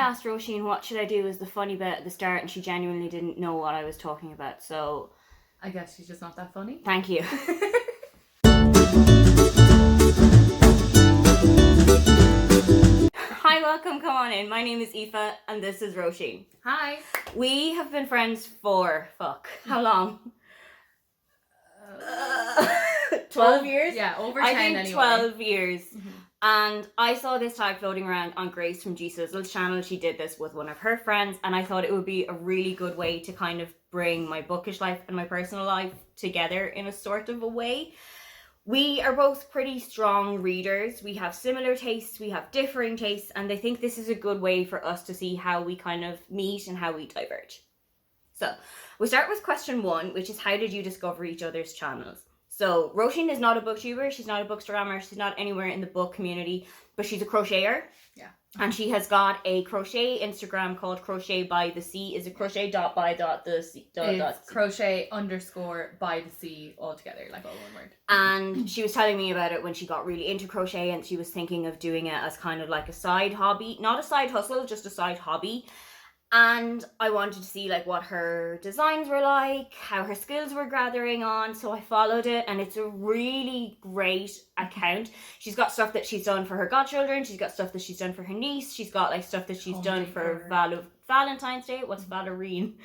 asked Róisín what should I do as the funny bit at the start, and she genuinely didn't know what I was talking about, so... I guess she's just not that funny. Thank you. Hi, welcome, come on in. My name is Aoife, and this is Róisín. Hi. We have been friends for, how long? 12 years? Yeah, over 10 I think anyway. 12 years. Mm-hmm. And I saw this tag floating around on Grace from G Sizzle's channel. She did this with one of her friends, and I thought it would be a really good way to kind of bring my bookish life and my personal life together in a sort of a way. We are both pretty strong readers. We have similar tastes, we have differing tastes, and I think this is a good way for us to see how we kind of meet and how we diverge. So, we'll start with question 1, which is how did you discover each other's channels? So, Róisín is not a booktuber, she's not a bookstagrammer, she's not anywhere in the book community, but she's a crocheter. Yeah. And she has got a crochet Instagram called Crochet by the Sea. Is it crochet.by.the-sea? It's crochet_by-the-sea all together, like all one word. And she was telling me about it when she got really into crochet, and she was thinking of doing it as kind of like a side hobby. Not a side hustle, just a side hobby. And I wanted to see like what her designs were like, how her skills were gathering on, so I followed it, and it's a really great account. She's got stuff that she's done for her godchildren, she's got stuff that she's done for her niece, she's got like stuff that she's done for Valentine's Day. What's Valerine?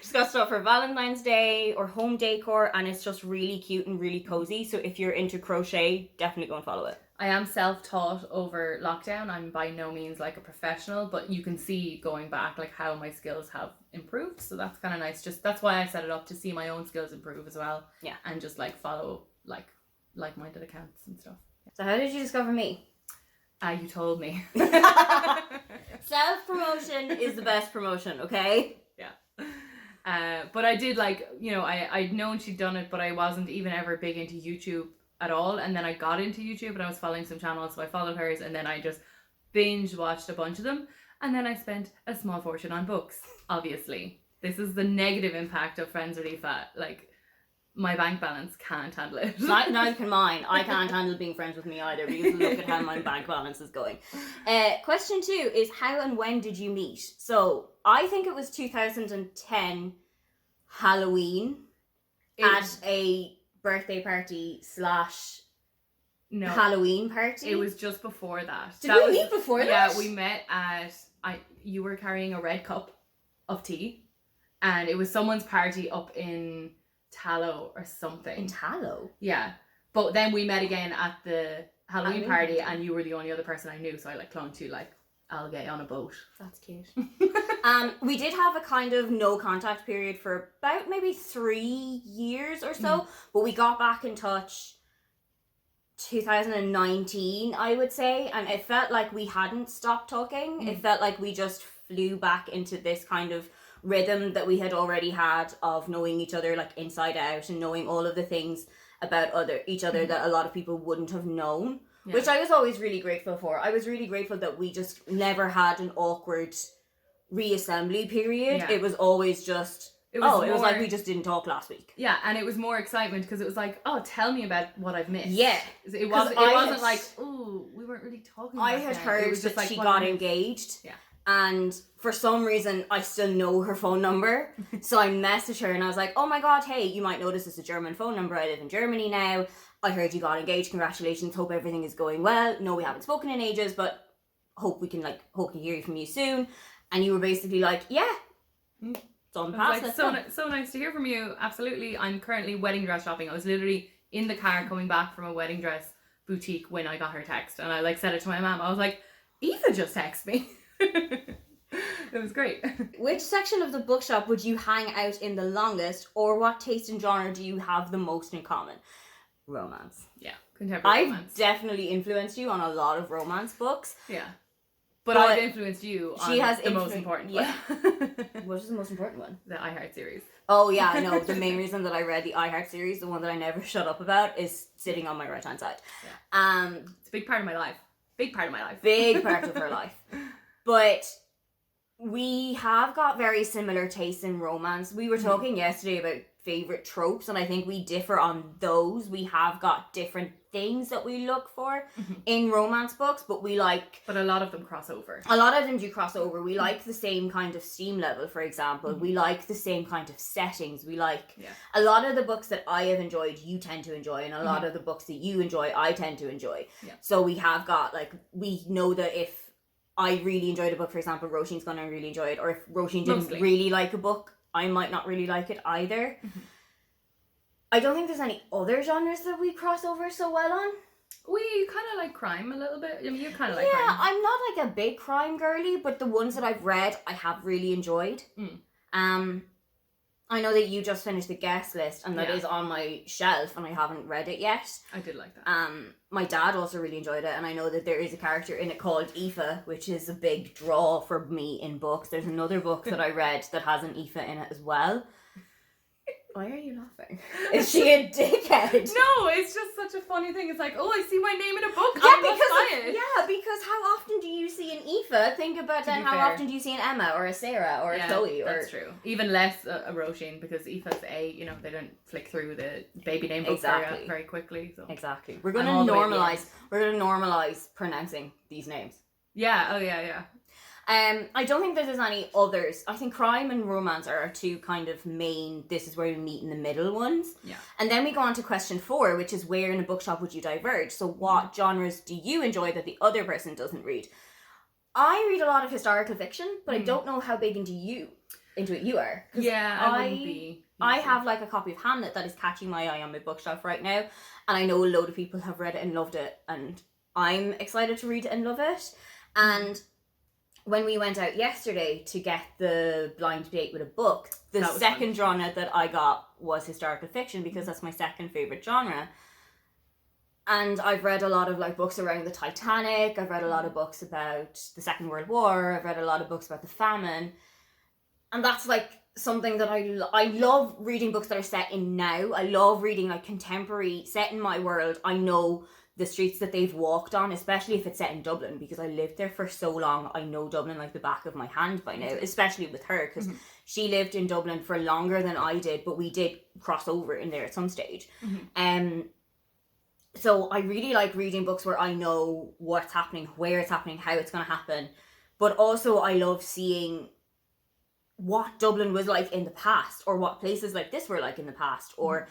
She's got stuff for Valentine's Day or home decor, and it's just really cute and really cozy. So if you're into crochet, definitely go and follow it. I am self-taught over lockdown. I'm by no means like a professional, but you can see going back like how my skills have improved. So that's kind of nice. Just that's why I set it up, to see my own skills improve as well. Yeah. And just like follow like-minded accounts and stuff. So how did you discover me? You told me. Self-promotion is the best promotion, okay? Yeah. But I did I'd known she'd done it, but I wasn't even ever big into YouTube at all. And then I got into YouTube and I was following some channels, so I followed hers, and then I just binge watched a bunch of them. And then I spent a small fortune on books, obviously. This is the negative impact of friends with Aoife. Like, my bank balance can't handle it. Neither can mine. I can't handle being friends with me either, because look at how my bank balance is going. Question 2 is how and when did you meet? So I think it was 2010 Halloween at a birthday party / Halloween party. It was just before that. Did we meet before that? Yeah, we met at you were carrying a red cup of tea, and it was someone's party up in Tallow or something. In Tallow? Yeah. But then we met again at the Halloween party, and you were the only other person I knew, so I clung to I'll get on a boat. That's cute. We did have a kind of no contact period for about maybe 3 years or so, but we got back in touch 2019, I would say, and it felt like we hadn't stopped talking. It felt like we just flew back into this kind of rhythm that we had already had of knowing each other like inside out and knowing all of the things about each other that a lot of people wouldn't have known. Yeah. Which I was always really grateful for. I was really grateful that we just never had an awkward reassembly period. Yeah. It was always just, it was like we just didn't talk last week. Yeah, and it was more excitement because it was like, oh, tell me about what I've missed. Yeah. It wasn't like, oh, we weren't really talking about I had heard that she got engaged. Yeah. And for some reason, I still know her phone number. So I messaged her and I was like, oh my God, hey, you might notice it's a German phone number. I live in Germany now. I heard you got engaged. Congratulations. Hope everything is going well. No, we haven't spoken in ages, but hope we can hear from you soon. And you were basically like, yeah, it's on the pass. So nice to hear from you. Absolutely. I'm currently wedding dress shopping. I was literally in the car coming back from a wedding dress boutique when I got her text. And I said it to my mom. I was like, Aoife just texted me. It was great. Which section of the bookshop would you hang out in the longest, or what taste and genre do you have the most in common? Romance. Yeah, contemporary romance. I've definitely influenced you on a lot of romance books. Yeah. But I've influenced you on the most important one. Yeah. What is the most important one? The iHeart series. Oh yeah, no, the main reason that I read the iHeart series, the one that I never shut up about, is sitting on my right hand side. Yeah. It's a big part of my life. Big part of her life. But we have got very similar tastes in romance. We were talking yesterday about favorite tropes, and I think we differ on those. We have got different things that we look for in romance books, but we like... But a lot of them cross over. A lot of them do cross over. We like the same kind of steam level, for example. We like the same kind of settings. We like... A lot of the books that I have enjoyed, you tend to enjoy, and a lot of the books that you enjoy, I tend to enjoy. So we have got, like, we know that if I really enjoyed a book, for example, Róisín's going to really enjoy it, or if Róisín didn't really like a book, I might not really like it either. I don't think there's any other genres that we cross over so well on. We kind of like crime a little bit. I mean, you kind of like crime. Yeah, I'm not like a big crime girly, but the ones that I've read, I have really enjoyed. I know that you just finished the guest list, and that is on my shelf, and I haven't read it yet. I did like that. My dad also really enjoyed it, and I know that there is a character in it called Aoife, which is a big draw for me in books. There's another book that I read that has an Aoife in it as well. Why are you laughing? Is she a dickhead? No, it's just such a funny thing. It's like, oh, I see my name in a book. Because how often do you see an Aoife? Think about then how often do you see an Emma or a Sarah or a Chloe? That's true. Even less a Róisín, because Aoife's they don't flick through the baby name book very quickly. So. Exactly. We're gonna normalize pronouncing these names. Yeah. Oh yeah. I don't think that there's any others. I think crime and romance are our two kind of main, this is where we meet in the middle ones. Yeah. And then we go on to question 4, which is where in a bookshop would you diverge? So what genres do you enjoy that the other person doesn't read? I read a lot of historical fiction, but I don't know how big into it you are. Yeah, I wouldn't be. I have like a copy of Hamlet that is catching my eye on my bookshelf right now, and I know a load of people have read it and loved it, and I'm excited to read it and love it. And when we went out yesterday to get the blind date with a book, the second genre that I got was historical fiction, because that's my second favourite genre. And I've read a lot of like books around the Titanic, I've read a lot of books about the Second World War, I've read a lot of books about the famine. And that's like something that I love reading books that are set in now. I love reading like contemporary, set in my world. I know the streets that they've walked on, especially if it's set in Dublin, because I lived there for so long. I know Dublin like the back of my hand by now, especially with her, because she lived in Dublin for longer than I did, but we did cross over in there at some stage. So I really like reading books where I know what's happening, where it's happening, how it's going to happen. But also I love seeing what Dublin was like in the past, or what places like this were like in the past, or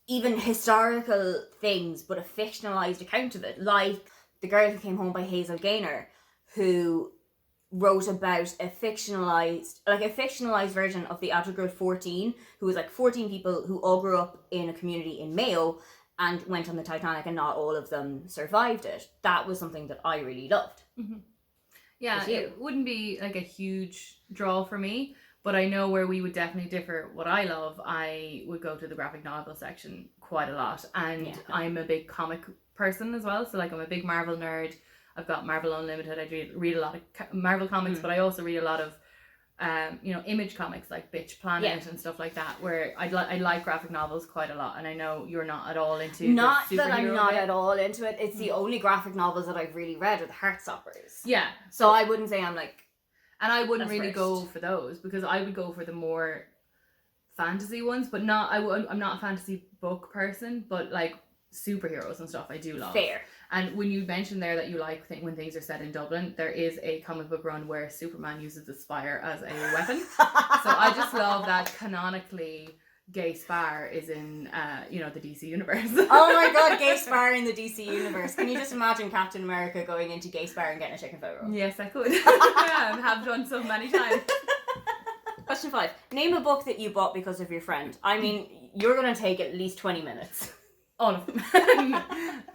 even historical things, but a fictionalized account of it. Like The Girl Who Came Home by Hazel Gaynor, who wrote about a fictionalized version of the Adult Girl 14, who was like 14 people who all grew up in a community in Mayo and went on the Titanic, and not all of them survived it. That was something that I really loved. Yeah, it wouldn't be like a huge draw for me, but I know where we would definitely differ. What I love, I would go to the graphic novel section quite a lot, and I'm a big comic person as well. So like I'm a big Marvel nerd. I've got Marvel Unlimited. I read a lot of Marvel comics, but I also read a lot of Image comics like Bitch Planet and stuff like that, where I like graphic novels quite a lot, and I know you're not at all into not the that I'm not bit. at all into it. It's the only graphic novels that I've really read are the Heartstoppers. Yeah, so I wouldn't say I'm like, and I wouldn't really go for those, because I would go for the more fantasy ones, but I'm not a fantasy book person, but like superheroes and stuff I do love. Fair. And when you mentioned there that you like when things are set in Dublin, there is a comic book run where Superman uses the spire as a weapon. So I just love that canonically Gay Spar is in the DC universe. Oh my god, Gay Spar in the DC universe. Can you just imagine Captain America going into Gay Spar and getting a chicken foot roll? Yes, I could. Yeah, and have done so many times. Question 5. Name a book that you bought because of your friend. I mean, you're going to take at least 20 minutes. All of them.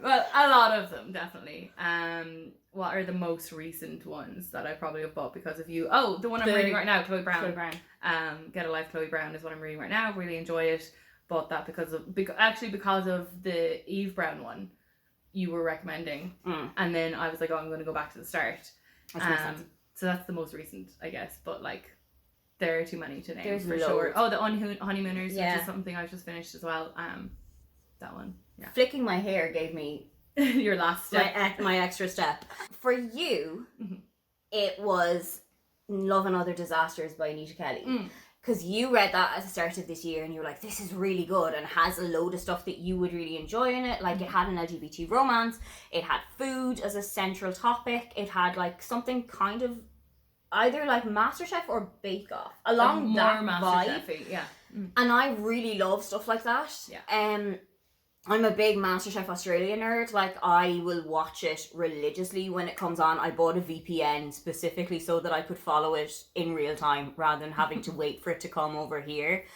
Well, a lot of them, definitely. What are the most recent ones that I probably have bought because of you? Oh, the one I'm reading right now, Chloe Brown. Get a Life, Chloe Brown is what I'm reading right now. Really enjoy it. Bought that because of the Eve Brown one you were recommending. And then I was like, I'm going to go back to the start. So that's the most recent, I guess. But like, there are too many to name. There's for sure. Oh, the Honeymooners, which is something I've just finished as well. That one. Yeah. Flicking my hair gave me your last step. My extra step. For you, it was Love and Other Disasters by Anita Kelly. because you read that at the start of this year and you were like, this is really good and has a load of stuff that you would really enjoy in it. Like, it had an LGBT romance, it had food as a central topic, it had like something kind of either like MasterChef or Bake Off along that vibe. Yeah. And I really love stuff like that. Yeah. I'm a big MasterChef Australia nerd. Like, I will watch it religiously when it comes on. I bought a VPN specifically so that I could follow it in real time rather than having to wait for it to come over here.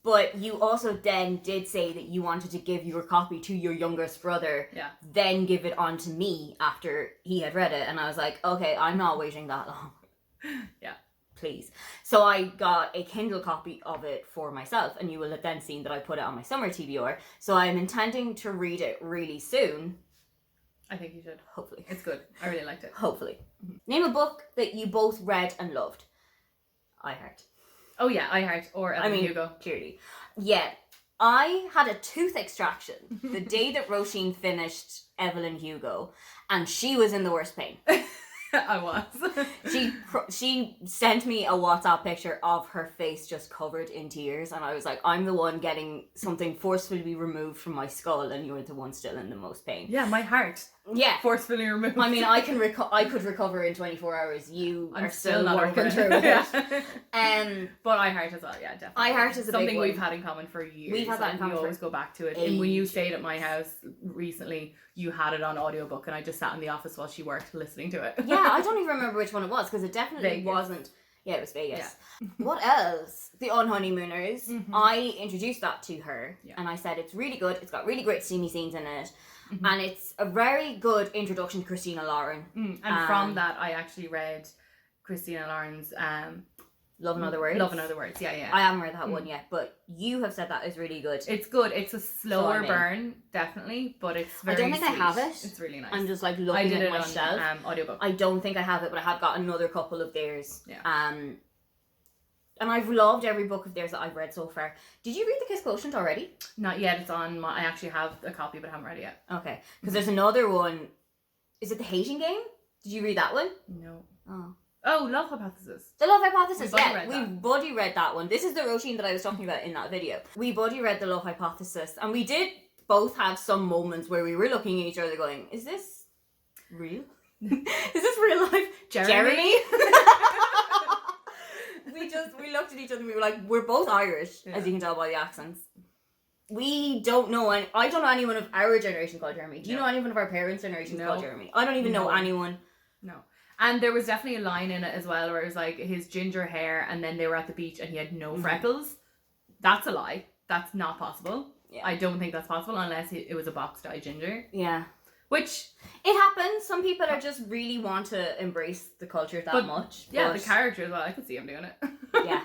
But you also then did say that you wanted to give your copy to your youngest brother, then give it on to me after he had read it. And I was like, okay, I'm not waiting that long. Yeah. Please. So I got a Kindle copy of it for myself, and you will have then seen that I put it on my summer TBR. So I'm intending to read it really soon. I think you should. Hopefully. It's good. I really liked it. Hopefully. Name a book that you both read and loved. I Heart. Oh yeah, I Heart or Evelyn Hugo. Clearly. Yeah. I had a tooth extraction the day that Róisín finished Evelyn Hugo, and she was in the worst pain. I was. She sent me a WhatsApp picture of her face just covered in tears, and I was like, I'm the one getting something forcefully removed from my skull, and you're the one still in the most pain. Yeah, my heart. Yeah. Forcefully removed. I mean, I could recover in 24 hours. I'm still not working through it. But I Heart as well, yeah, definitely. I Heart is something big one. we've had in common for years. We've had that in common. We always go back to it. And when you stayed at my house recently, you had it on audiobook, and I just sat in the office while she worked listening to it. Yeah, I don't even remember which one it was, because it definitely Vegas. wasn't. Yeah, it was Vegas. Yeah. What else? The Unhoneymooners. Mm-hmm. I introduced that to her, and I said it's really good. It's got really great steamy scenes in it. Mm-hmm. And it's a very good introduction to Christina Lauren. And from that, I actually read Christina Lauren's Love and Other Words. Love and Other Words, yeah. I haven't read that one yet, but you have said that is really good. It's good. It's a slower burn, definitely, but it's very I don't think sweet. I have it. It's really nice. I'm just like looking at my shelf. On audiobook. I don't think I have it, but I have got another couple of theirs. Yeah. And I've loved every book of theirs that I've read so far. Did you read The Kiss Quotient already? Not yet. It's on my... I actually have a copy, but I haven't read it yet. Okay. Because there's another one. Is it The Hating Game? Did you read that one? No. Oh, Love Hypothesis. The Love Hypothesis, we buddy read that one. This is the Róisín that I was talking about in that video. We buddy read The Love Hypothesis, and we did both have some moments where we were looking at each other going, is this real? Is this real life? Jeremy? We looked at each other and we were like, we're both Irish, as you can tell by the accents. We don't know I don't know anyone of our generation called Jeremy. Do you know anyone of our parents' generation called Jeremy? I don't even know anyone. No. And there was definitely a line in it as well where it was like his ginger hair, and then they were at the beach and he had no freckles. That's a lie. That's not possible. Yeah. I don't think that's possible unless it was a box dye ginger. Yeah. Which... It happens. Some people are just really want to embrace the culture that much. Yeah, the character as well. I could see him doing it. Yeah.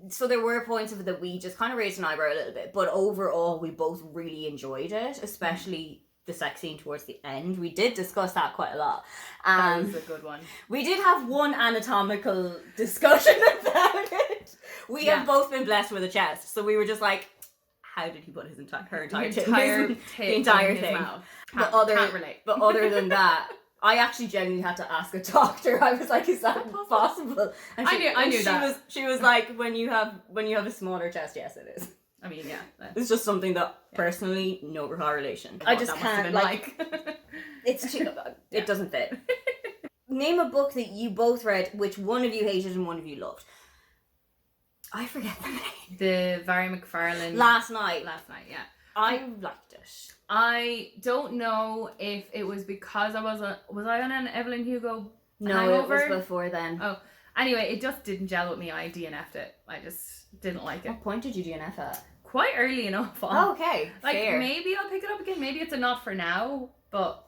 So there were points of it that we just kind of raised an eyebrow a little bit, but overall we both really enjoyed it, especially the sex scene towards the end. We did discuss that quite a lot. That was a good one. We did have one anatomical discussion about it. We have both been blessed with a chest, so we were just like, how did he put her entire thing? Mouth. Can't relate. But other than that, I actually genuinely had to ask a doctor. I was like, is that possible? And I knew that. She was like, when you have a smaller chest, yes it is. I mean, yeah. It's just something that personally, no correlation. I just can't it's too, it doesn't fit. Name a book that you both read, which one of you hated and one of you loved. I forget the name. The Barry McFarlane. Last night, yeah. I liked it. I don't know if it was because I was I on an Evelyn Hugo hangover? It was before then. Oh. Anyway, it just didn't gel with me. I DNF'd it. I just didn't like it. What point did you DNF at? Quite early enough. Oh, okay. Fair. Maybe I'll pick it up again. Maybe it's a not for now, but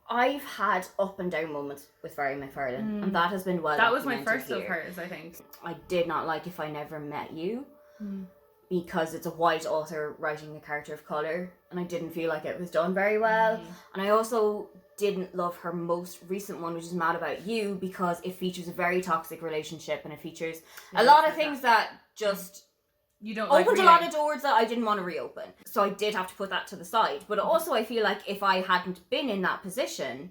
I've had up and down moments with Barry McFarlane, and that has been well. That was my first of hers, I think. I did not like If I Never Met You, because it's a white author writing a character of colour, and I didn't feel like it was done very well. And I also didn't love her most recent one, which is Mad About You, because it features a very toxic relationship, and it features a lot of things that just... You don't opened a lot of doors that I didn't want to reopen. So I did have to put that to the side. But also I feel like if I hadn't been in that position,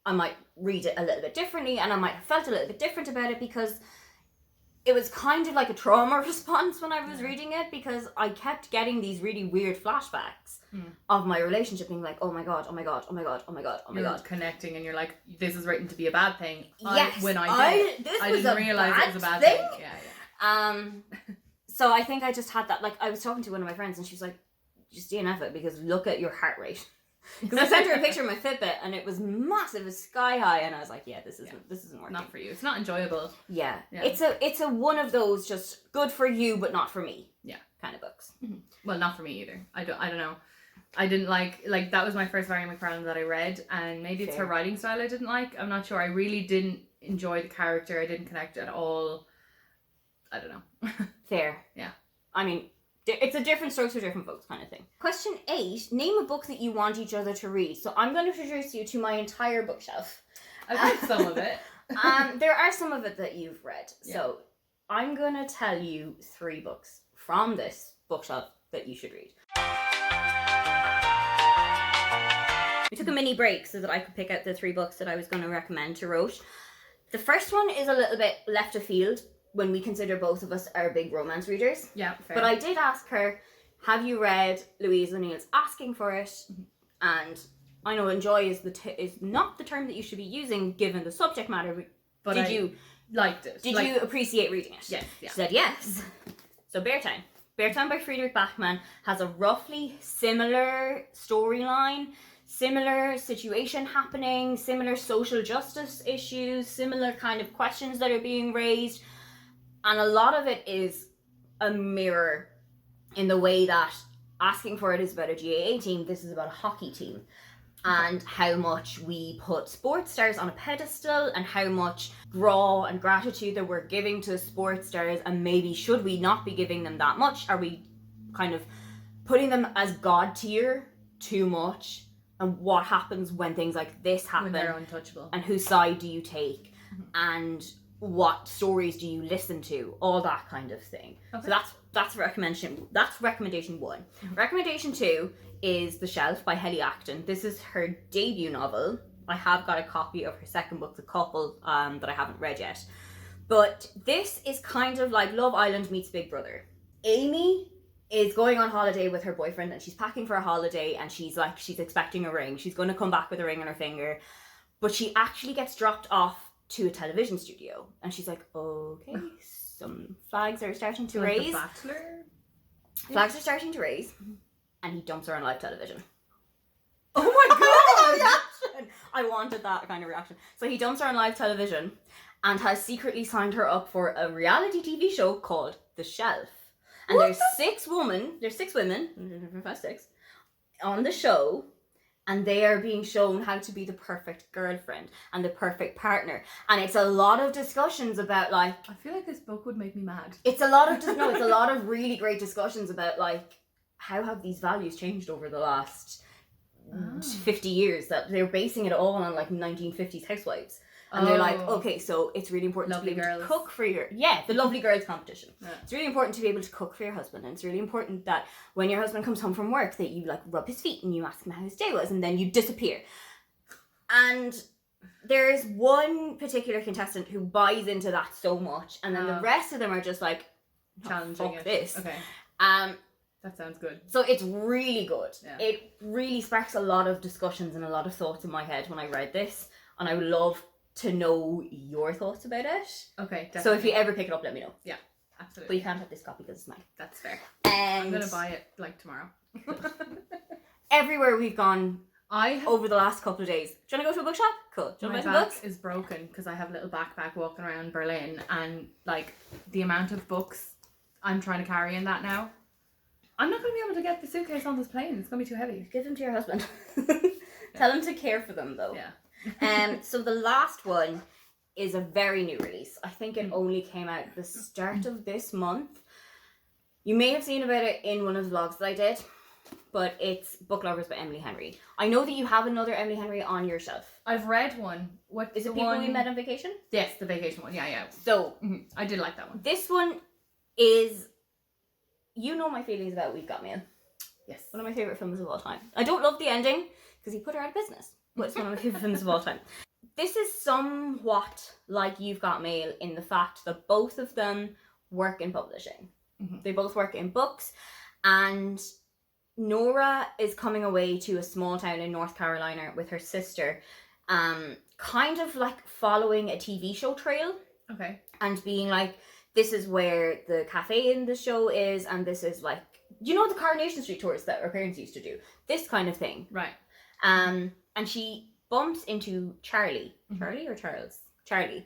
I might read it a little bit differently, and I might have felt a little bit different about it, because it was kind of like a trauma response when I was reading it, because I kept getting these really weird flashbacks of my relationship, being like, oh my god, oh my god, oh my god, oh my god, oh my god. Connecting, and you're like, this is written to be a bad thing. Yes, I didn't realize it was a bad thing. Yeah. So I think I just had that, like, I was talking to one of my friends and she was like, just DNF it, because look at your heart rate. Because I sent her a picture of my Fitbit and it was massive, it was sky high, and I was like, this isn't working. Not for you. It's not enjoyable. Yeah. It's a one of those just good for you but not for me. Yeah. Kind of books. Mm-hmm. Well, not for me either. I don't know. I didn't like that was my first Mary McFarlane that I read, and maybe it's her writing style I didn't like. I'm not sure. I really didn't enjoy the character. I didn't connect at all. I don't know. Fair. Yeah. I mean, it's a different strokes for different folks kind of thing. Question 8, name a book that you want each other to read. So I'm going to introduce you to my entire bookshelf. I've read some of it. There are some of it that you've read. Yeah. So I'm going to tell you 3 books from this bookshelf that you should read. We took a mini break so that I could pick out the 3 books that I was going to recommend to Roche. The first one is a little bit left of field when we consider both of us are big romance readers. Yeah, fair. But I did ask her, have you read Louise O'Neill's Asking for It? Mm-hmm. And I know enjoy is not the term that you should be using given the subject matter, but did you liked it? Did you appreciate reading it? Yes. Yeah. She said yes. So Bear Town. Bear Town by Friedrich Bachmann has a roughly similar storyline, similar situation happening, similar social justice issues, similar kind of questions that are being raised. And a lot of it is a mirror in the way that Asking for It is about a GAA team, this is about a hockey team. And how much we put sports stars on a pedestal, and how much graw and gratitude that we're giving to sports stars, and maybe should we not be giving them that much? Are we kind of putting them as god tier too much? And what happens when things like this happen? When they're untouchable. And whose side do you take? Mm-hmm. And what stories do you listen to? All that kind of thing. Okay. So that's recommendation 1. Mm-hmm. Recommendation 2 is The Shelf by Helly Acton. This is her debut novel. I have got a copy of her second book, The Couple, that I haven't read yet. But this is kind of like Love Island meets Big Brother. Amy is going on holiday with her boyfriend, and she's packing for a holiday, and she's expecting a ring. She's going to come back with a ring on her finger. But she actually gets dropped off to a television studio, and she's like, okay, some flags are starting to raise. The Bachelor? Flags are starting to raise, and he dumps her on live television. Oh my god! I wanted that kind of reaction. So he dumps her on live television and has secretly signed her up for a reality TV show called The Shelf. And there's 6 women on the show, and they are being shown how to be the perfect girlfriend and the perfect partner. And it's a lot of discussions about, like... I feel like this book would make me mad. It's a lot of really great discussions about, like, how have these values changed over the last 50 years, that they're basing it all on, like, 1950s housewives. And they're like, okay, so it's really important to be able to cook for your... Yeah, the Lovely Girls competition. Yeah. It's really important to be able to cook for your husband. And it's really important that when your husband comes home from work, that you, like, rub his feet and you ask him how his day was, and then you disappear. And there's one particular contestant who buys into that so much, and then the rest of them are just like, challenging fuck this. Okay. That sounds good. So it's really good. Yeah. It really sparks a lot of discussions and a lot of thoughts in my head when I read this. And I would love to know your thoughts about it. Okay, definitely. So if you ever pick it up, let me know. Yeah, absolutely. But you can't have this copy because it's mine. That's fair. And I'm going to buy it, like, tomorrow. Everywhere we've gone over the last couple of days. Do you want to go to a bookshop? Cool. Do you want to buy some books? My back is broken because I have a little backpack walking around Berlin, and, like, the amount of books I'm trying to carry in that now, I'm not going to be able to get the suitcase on this plane. It's going to be too heavy. Give them to your husband. Tell him to care for them, though. Yeah. So the last one is a very new release. I think it only came out the start of this month. You may have seen about it in one of the vlogs that I did, but it's Book Lovers by Emily Henry. I know that you have another Emily Henry on your shelf. I've read one. What is it? People We Met on Vacation? Yes, the vacation one. Yeah. So I did like that one. This one is, you know my feelings about We've Got Mail. Yes. One of my favourite films of all time. I don't love the ending because he put her out of business, but it's one of my favourite films of all time. this is somewhat like You've Got Mail in the fact that both of them work in publishing. They both work in books, and Nora is coming away to a small town in North Carolina with her sister, kind of like following a TV show trail. Okay. And being like, this is where the cafe in the show is, and this is like, you know, the Coronation Street tours that our parents used to do, this kind of thing. Right. And she bumps into Charlie, Charlie,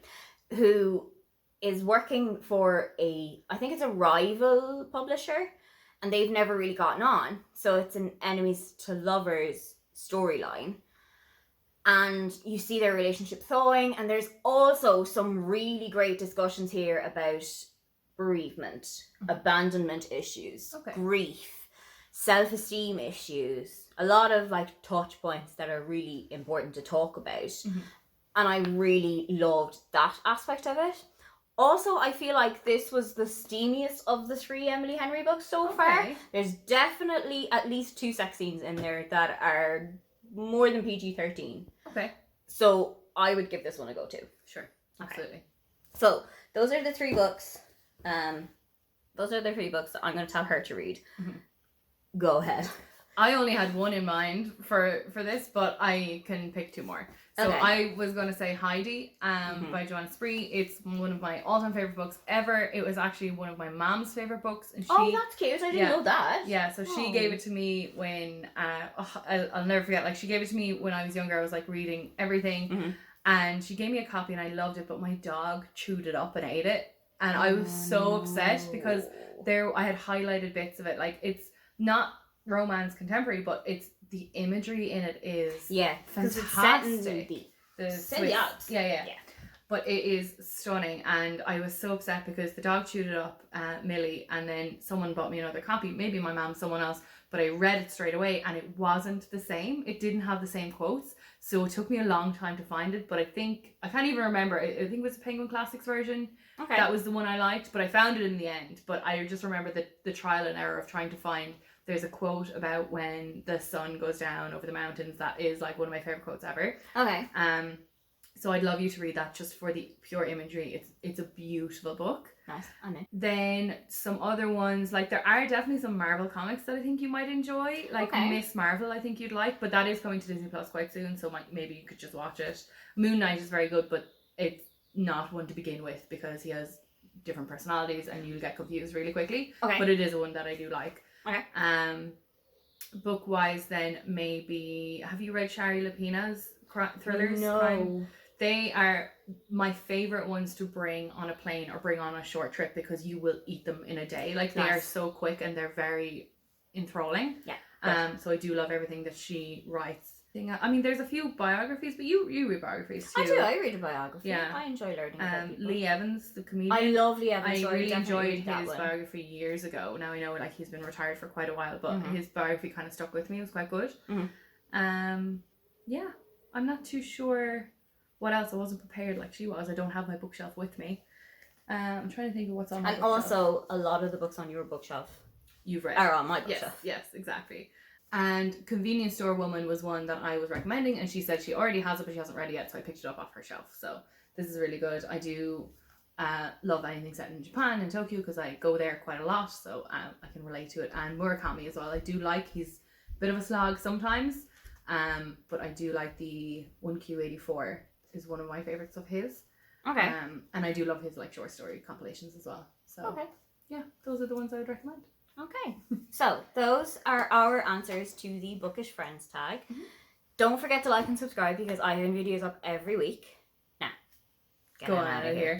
who is working for I think it's a rival publisher, and they've never really gotten on. So it's an enemies to lovers storyline. And you see their relationship thawing, and there's also some really great discussions here about bereavement, abandonment issues, grief, self-esteem issues, a lot of like touch points that are really important to talk about. And I really loved that aspect of it. Also, I feel like this was the steamiest of the 3 Emily Henry books so far. There's definitely at least 2 sex scenes in there that are more than PG-13. Okay. So I would give this one a go too. Sure. Absolutely. So those are the 3 books. Those are the 3 books that I'm going to tell her to read. Go ahead. I only had one in mind for this, but I can pick 2 more. So I was going to say Heidi by Joanna Spree. It's one of my all-time favorite books ever. It was actually one of my mom's favorite books. And oh, that's cute. I didn't know that. Yeah, so she gave it to me when, I'll never forget, like she gave it to me when I was younger. I was like reading everything. And she gave me a copy and I loved it, but my dog chewed it up and ate it. And I was so upset because I had highlighted bits of it. Like, it's not romance contemporary, but it's the imagery in it is fantastic. The Alps. Yeah. But it is stunning, and I was so upset because the dog chewed it up, Millie, and then someone bought me another copy, maybe my mom, someone else, but I read it straight away and it wasn't the same. It didn't have the same quotes, so it took me a long time to find it, but I can't even remember. I think it was the Penguin Classics version. That was the one I liked, but I found it in the end. But I just remember the trial and error of trying to find. There's a quote about when the sun goes down over the mountains that is like one of my favorite quotes ever. So I'd love you to read that just for the pure imagery. It's a beautiful book. Nice. I'm in. Then some other ones, like there are definitely some Marvel comics that I think you might enjoy. Like Miss Marvel, I think you'd like, but that is coming to Disney Plus quite soon, so maybe you could just watch it. Moon Knight is very good, but it's not one to begin with because he has different personalities and you'll get confused really quickly. But it is one that I do like. Book wise, then maybe have you read Shari Lapina's thrillers? No. Crime? They are my favorite ones to bring on a plane or bring on a short trip because you will eat them in a day. Like they are so quick and they're very enthralling. So I do love everything that she writes. I mean, there's a few biographies, but you read biographies too. I do. I read a biography. I enjoy learning about people. Lee Evans, the comedian. I love Lee Evans. I really enjoyed his biography years ago. Now I know like he's been retired for quite a while, but his biography kind of stuck with me. It was quite good. I'm not too sure what else. I wasn't prepared like she was. I don't have my bookshelf with me. I'm trying to think of what's on my bookshelf. And also, a lot of the books on your bookshelf you've read are on my bookshelf. Yes, exactly. And Convenience Store Woman was one that I was recommending, and she said she already has it, but she hasn't read it yet, so I picked it up off her shelf. So this is really good. I do love anything set in Japan and Tokyo because I go there quite a lot, so I can relate to it. And Murakami as well. I do like, he's a bit of a slog sometimes, but I do like the 1Q84 is one of my favorites of his. And I do love his like short story compilations as well. So yeah, those are the ones I would recommend. So those are our answers to the Bookish Friends tag. Don't forget to like and subscribe because I have videos up every week. Now, get out of here.